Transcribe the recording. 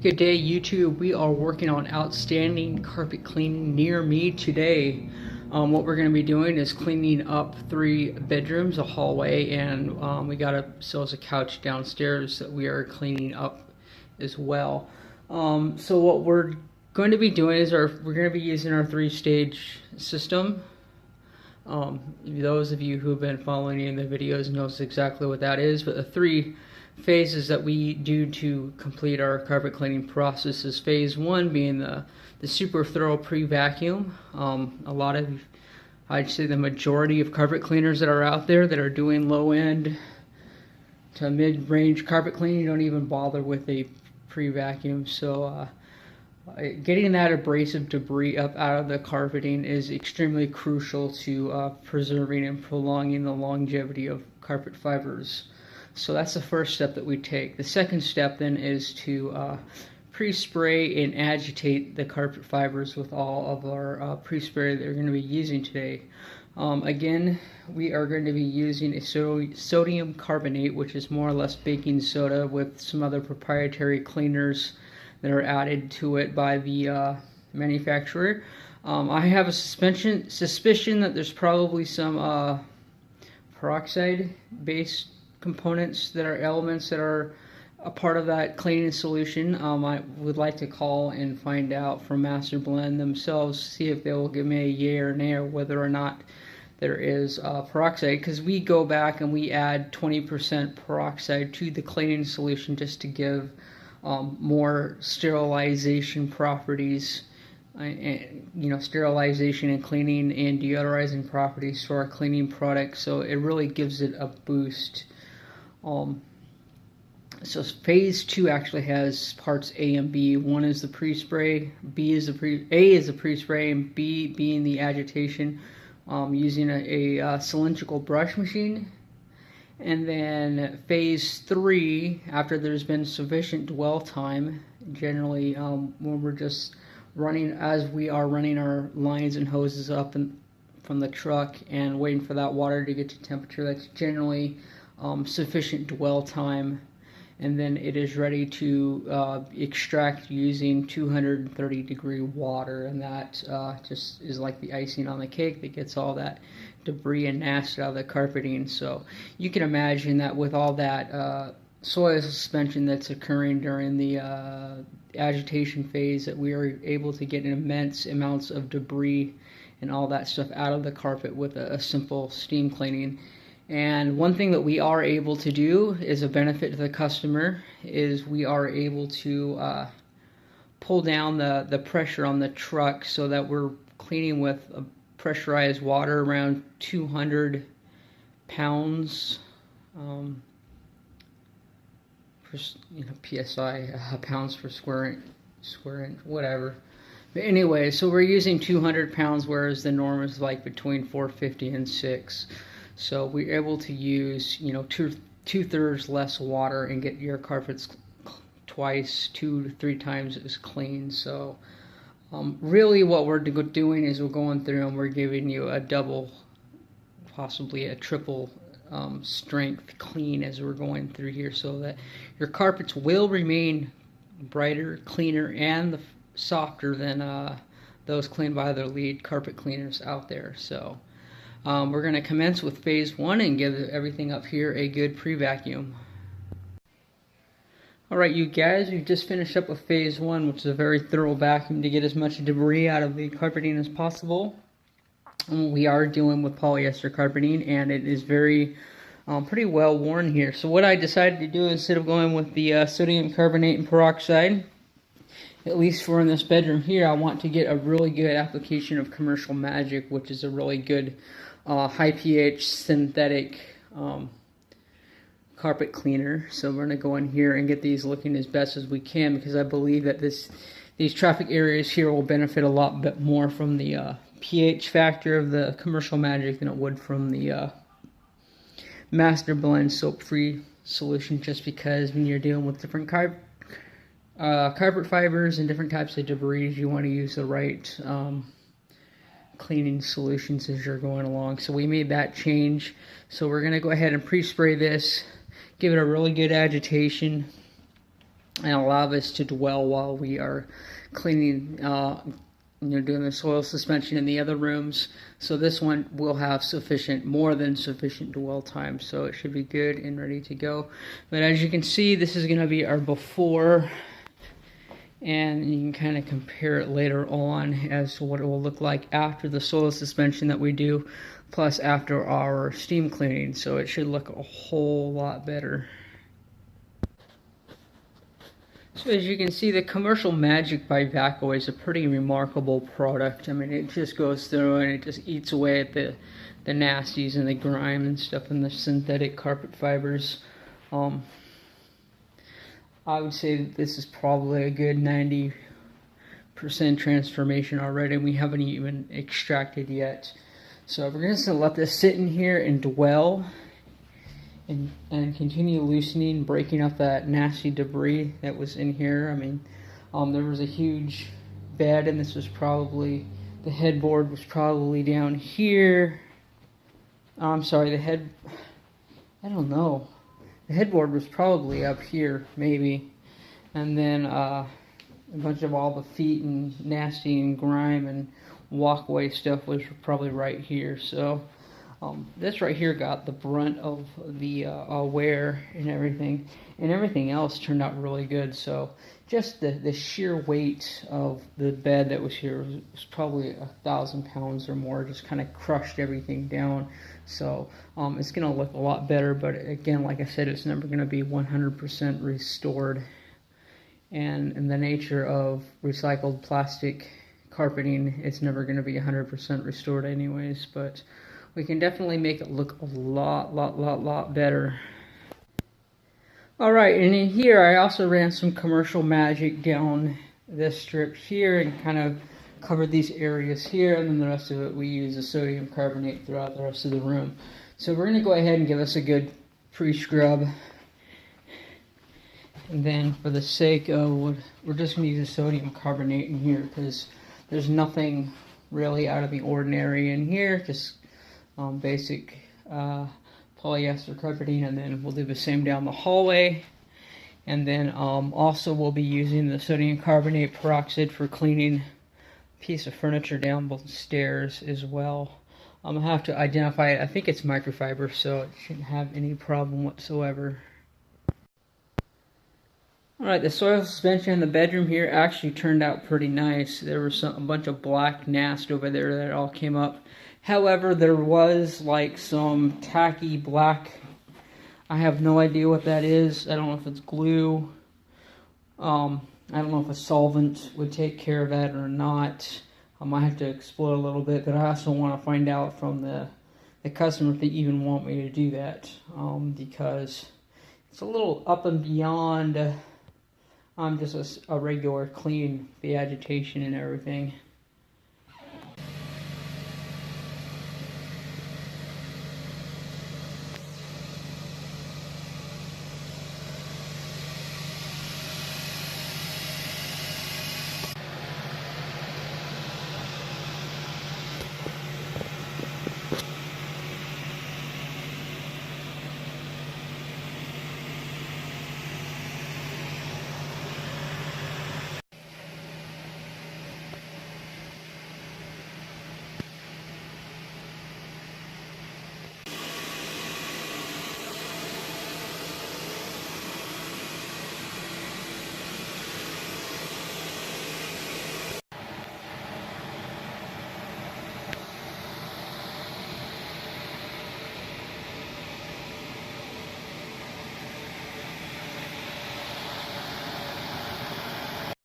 Good day, YouTube. We are working on outstanding carpet cleaning near me today. What we're going to be doing is cleaning up 3 bedrooms, a hallway, and we got ourselves a couch downstairs that we are cleaning up as well. So what we're going to be doing is we're going to be using our 3-stage system. Those of you who have been following in the videos knows exactly what that is, but the 3 phases that we do to complete our carpet cleaning process is phase 1 being the super thorough pre-vacuum. I'd say the majority of carpet cleaners that are out there that are doing low-end to mid-range carpet cleaning don't even bother with a pre-vacuum. So getting that abrasive debris up out of the carpeting is extremely crucial to preserving and prolonging the longevity of carpet fibers. So that's the first step that we take. The second step then is to pre-spray and agitate the carpet fibers with all of our pre-spray that we're going to be using today. Again, we are going to be using a sodium carbonate, which is more or less baking soda with some other proprietary cleaners that are added to it by the manufacturer. I have a suspicion that there's probably some peroxide-based components that are elements that are a part of that cleaning solution. I would like to call and find out from Master Blend themselves, see if they will give me a yay or nay or whether or not there is peroxide, because we go back and we add 20% peroxide to the cleaning solution just to give more sterilization properties, sterilization and cleaning and deodorizing properties to our cleaning product. So it really gives it a boost. So phase 2 actually has parts A and B. 1 is the pre-spray, A is the pre-spray, and B being the agitation using a cylindrical brush machine. And then phase 3, after there's been sufficient dwell time, generally when we're just running, as we are running our lines and hoses up from the truck and waiting for that water to get to temperature, that's generally sufficient dwell time, and then it is ready to extract using 230 degree water, and that just is like the icing on the cake that gets all that debris and nasty out of the carpeting. So you can imagine that with all that soil suspension that's occurring during the agitation phase, that we are able to get immense amounts of debris and all that stuff out of the carpet with a simple steam cleaning. And one thing that we are able to do is a benefit to the customer is we are able to pull down the pressure on the truck so that we're cleaning with a pressurized water around 200 pounds per psi, pounds per square inch, whatever. But anyway, so we're using 200 pounds, whereas the norm is like between 450 and 6. So we're able to use, two-thirds less water and get your carpets twice, 2 to 3 times as clean. So really what we're doing is we're going through and we're giving you a double, possibly a triple strength clean as we're going through here, so that your carpets will remain brighter, cleaner, and softer than those cleaned by other lead carpet cleaners out there. So we're going to commence with phase 1 and give everything up here a good pre-vacuum. Alright, you guys, we've just finished up with phase 1, which is a very thorough vacuum to get as much debris out of the carpeting as possible. We are dealing with polyester carpeting, and it is very pretty well worn here. So what I decided to do, instead of going with the sodium carbonate and peroxide, at least for in this bedroom here, I want to get a really good application of Commercial Magic, which is a really good high pH synthetic carpet cleaner. So we're going to go in here and get these looking as best as we can, because I believe that these traffic areas here will benefit a lot bit more from the pH factor of the Commercial Magic than it would from the Master Blend soap-free solution, just because when you're dealing with different carpet fibers and different types of debris, you want to use the right cleaning solutions as you're going along. So we made that change. So we're going to go ahead and pre-spray this, give it a really good agitation, and allow this to dwell while we are cleaning, doing the soil suspension in the other rooms. So this one will have more than sufficient dwell time, so it should be good and ready to go. But as you can see, this is going to be our before, and you can kind of compare it later on as to what it will look like after the soil suspension that we do, plus after our steam cleaning. So it should look a whole lot better. So as you can see, the Commercial Magic by Vaco is a pretty remarkable product. I mean, it just goes through and it just eats away at the nasties and the grime and stuff in the synthetic carpet fibers. I would say that this is probably a good 90% transformation already, and we haven't even extracted yet. So we're just going to let this sit in here and dwell. And continue loosening, breaking up that nasty debris that was in here. I mean, there was a huge bed, and this was probably, the headboard was probably down here. I'm sorry, I don't know. The headboard was probably up here, maybe. And then a bunch of all the feet and nasty and grime and walkway stuff was probably right here. So this right here got the brunt of the wear and everything else turned out really good. So just the sheer weight of the bed that was here was probably 1,000 pounds or more, just kind of crushed everything down. So it's going to look a lot better, but again, like I said, it's never going to be 100% restored. And in the nature of recycled plastic carpeting, it's never going to be 100% restored anyways, but we can definitely make it look a lot better. Alright, and in here I also ran some Commercial Magic down this strip here and kind of covered these areas here, and then the rest of it we use a sodium carbonate throughout the rest of the room. So we're going to go ahead and give us a good pre-scrub. And then for the sake of, we're just going to use a sodium carbonate in here because there's nothing really out of the ordinary in here, just basic polyester carpeting, and then we'll do the same down the hallway. And then also we'll be using the sodium carbonate peroxide for cleaning a piece of furniture down both stairs as well. I'll have to identify it. I think it's microfiber, so it shouldn't have any problem whatsoever. Alright, the soil suspension in the bedroom here actually turned out pretty nice. There was a bunch of black nast over there that all came up. However, there was like some tacky black, I have no idea what that is. I don't know if it's glue. I don't know if a solvent would take care of that or not. I might have to explore a little bit, but I also want to find out from the customer if they even want me to do that, because it's a little up and beyond just a regular clean, the agitation and everything.